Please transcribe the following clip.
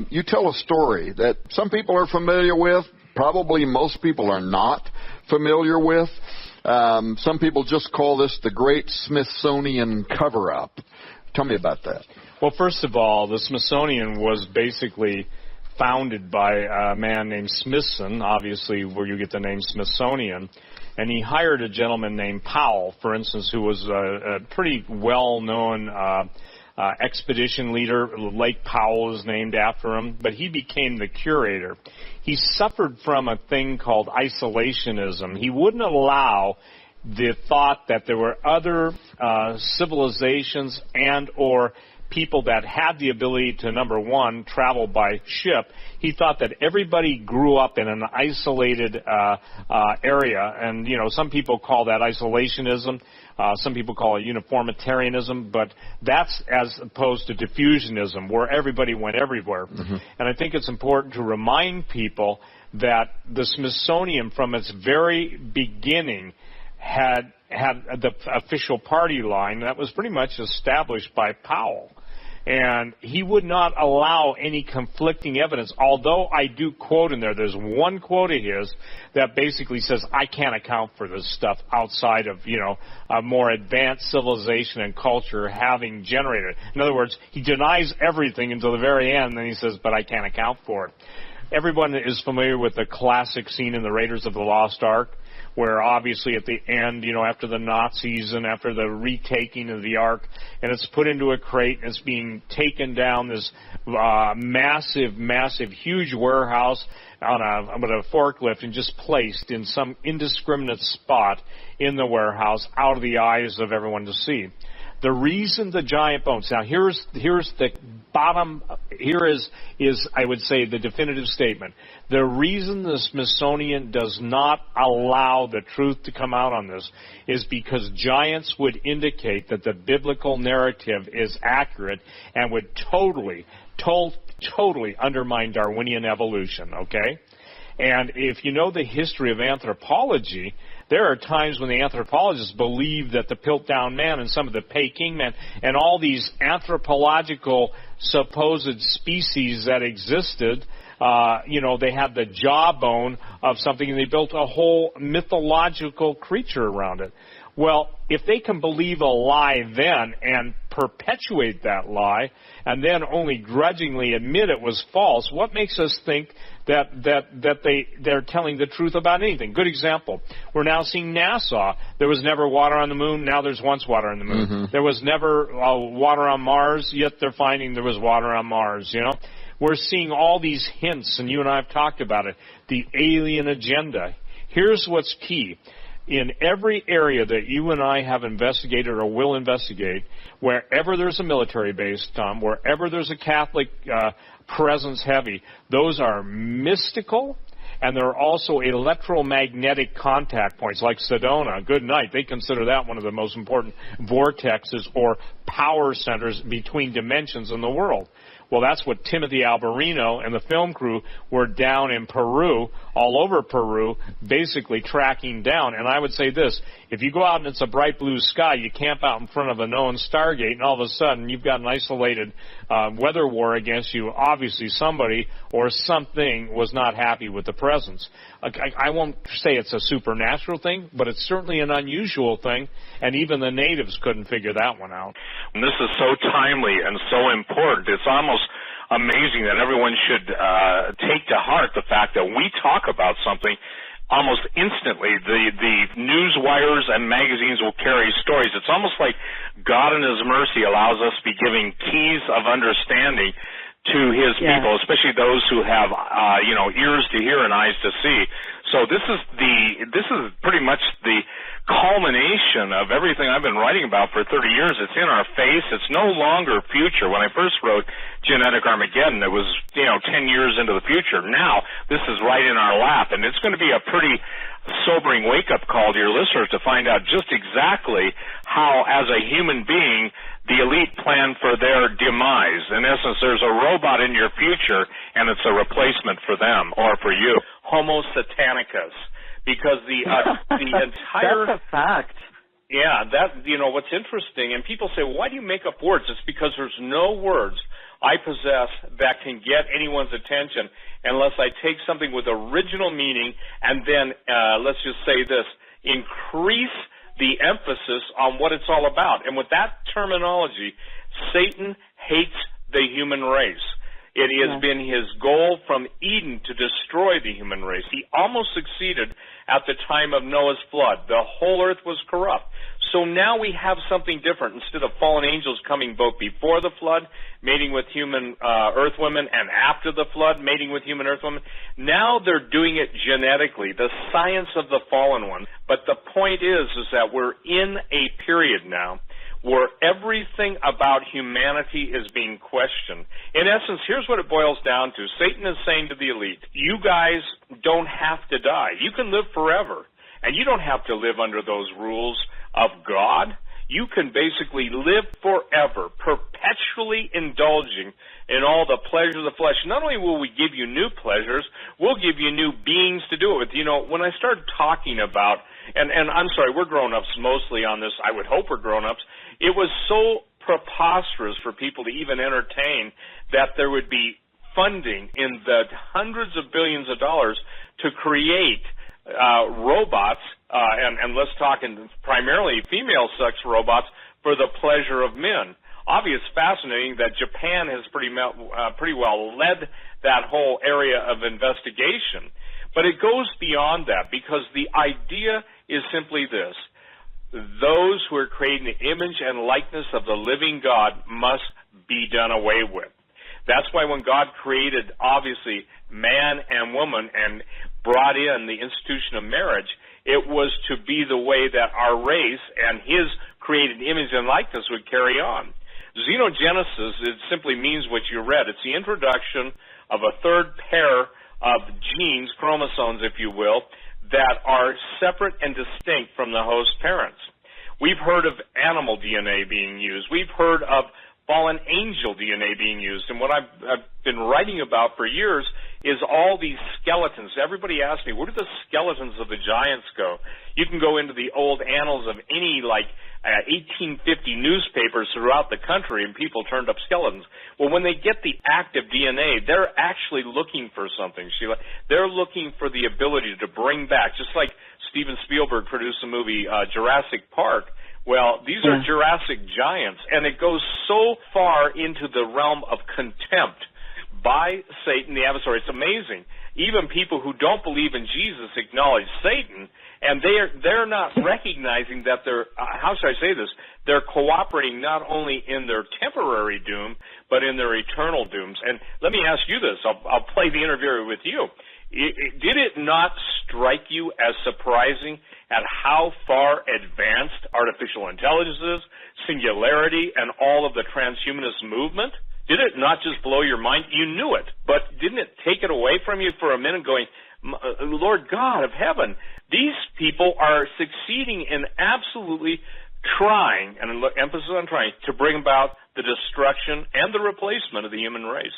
you tell a story that some people are familiar with, probably most people are not familiar with. Some people just call this the Great Smithsonian Cover-Up. Tell me about that. Well, first of all, the Smithsonian was basically founded by a man named Smithson, obviously where you get the name Smithsonian, and he hired a gentleman named Powell, for instance, who was a pretty well-known expedition leader. Lake Powell is named after him, but he became the curator. He suffered from a thing called isolationism. He wouldn't allow the thought that there were other civilizations and or people that had the ability to, number one, travel by ship. He thought that everybody grew up in an isolated area, and, you know, some people call that isolationism. Some people call it uniformitarianism, but that's as opposed to diffusionism, where everybody went everywhere. Mm-hmm. And I think it's important to remind people that the Smithsonian, from its very beginning, had the official party line that was pretty much established by Powell. And he would not allow any conflicting evidence, although I do quote in there, there's one quote of his that basically says, I can't account for this stuff outside of, you know, a more advanced civilization and culture having generated it. In other words, he denies everything until the very end, and then he says, but I can't account for it. Everyone is familiar with the classic scene in the Raiders of the Lost Ark, where obviously at the end, you know, after the Nazis and after the retaking of the Ark, and it's put into a crate and it's being taken down this massive, huge warehouse on a forklift and just placed in some indiscriminate spot in the warehouse out of the eyes of everyone to see. The reason the giant bones. Now, here's the bottom. Here is I would say the definitive statement. The reason the Smithsonian does not allow the truth to come out on this is because giants would indicate that the biblical narrative is accurate and would totally undermine Darwinian evolution. Okay, and if you know the history of anthropology, there are times when the anthropologists believe that the Piltdown Man and some of the Peking Man and all these anthropological supposed species that existed, you know, they had the jawbone of something and they built a whole mythological creature around it. Well, if they can believe a lie then and perpetuate that lie and then only grudgingly admit it was false, what makes us think that they're telling the truth about anything? Good example. We're now seeing NASA. There was never water on the moon. Now there's once water on the moon. Mm-hmm. There was never water on Mars, yet they're finding there was water on Mars, you know. We're seeing all these hints, and you and I have talked about it, the alien agenda. Here's what's key. In every area that you and I have investigated or will investigate, wherever there's a military base, Tom, wherever there's a Catholic presence heavy, those are mystical, and there are also electromagnetic contact points, like Sedona. Good night. They consider that one of the most important vortexes or power centers between dimensions in the world. Well, that's what Timothy Alberino and the film crew were down in Peru, all over Peru, basically tracking down. And I would say this, if you go out and it's a bright blue sky, you camp out in front of a known Stargate, and all of a sudden you've got an isolated weather war against you. Obviously somebody or something was not happy with the presence. I won't say it's a supernatural thing, but it's certainly an unusual thing, and even the natives couldn't figure that one out. And this is so timely and so important. It's almost amazing that everyone should take to heart the fact that we talk about something almost instantly. The news wires and magazines will carry stories. It's almost like God in His mercy allows us to be giving keys of understanding to His people, especially those who have, ears to hear and eyes to see. So this is pretty much the culmination of everything I've been writing about for 30 years. It's in our face. It's no longer future. When I first wrote Genetic Armageddon, it was, 10 years into the future. Now, this is right in our lap, and it's going to be a pretty sobering wake-up call to your listeners to find out just exactly how, as a human being, the elite plan for their demise. In essence, there's a robot in your future, and it's a replacement for them or for you. Homo Satanicus. Because the entire... That's a fact. Yeah, what's interesting, and people say, well, why do you make up words? It's because there's no words I possess that can get anyone's attention unless I take something with original meaning and then, let's just say this, increase the emphasis on what it's all about. And with that terminology, Satan hates the human race. It has been his goal from Eden to destroy the human race. He almost succeeded at the time of Noah's flood. The whole earth was corrupt. So now we have something different. Instead of fallen angels coming both before the flood, mating with human earth women, and after the flood, mating with human earth women, now they're doing it genetically, the science of the fallen one. But the point is that we're in a period now where everything about humanity is being questioned. In essence, here's what it boils down to. Satan is saying to the elite, you guys don't have to die. You can live forever, and you don't have to live under those rules of God. You can basically live forever, perpetually indulging in all the pleasures of the flesh. Not only will we give you new pleasures, we'll give you new beings to do it with. You know, when I started talking about, and I'm sorry, we're grown-ups mostly on this. I would hope we're grown-ups. It was so preposterous for people to even entertain that there would be funding in the hundreds of billions of dollars to create robots, and let's talk in primarily female sex robots for the pleasure of men. Obviously, it's fascinating that Japan has pretty well led that whole area of investigation. But it goes beyond that, because the idea is simply this. Those who are creating the image and likeness of the living God must be done away with. That's why when God created, obviously, man and woman and brought in the institution of marriage, it was to be the way that our race and his created image and likeness would carry on. Xenogenesis, it simply means what you read. It's the introduction of a third pair of genes, chromosomes, if you will, that are separate and distinct from the host parents. We've heard of animal DNA being used. We've heard of fallen angel DNA being used. And what I've been writing about for years is all these skeletons. Everybody asks me, where do the skeletons of the giants go? You can go into the old annals of any, 1850 newspapers throughout the country, and people turned up skeletons. Well, when they get the active DNA, they're actually looking for something, Sheila. They're looking for the ability to bring back, just like Steven Spielberg produced the movie Jurassic Park. Well, these are Jurassic giants, and it goes so far into the realm of contempt by Satan, the adversary. It's amazing. Even people who don't believe in Jesus acknowledge Satan, and they're not recognizing that they're, how should I say this, they're cooperating not only in their temporary doom, but in their eternal dooms. And let me ask you this. I'll play the interview with you. Did it not strike you as surprising at how far advanced artificial intelligence is, singularity, and all of the transhumanist movement? Did it not just blow your mind? You knew it, but didn't it take it away from you for a minute going, Lord God of heaven, these people are succeeding in absolutely trying, and emphasis on trying, to bring about the destruction and the replacement of the human race?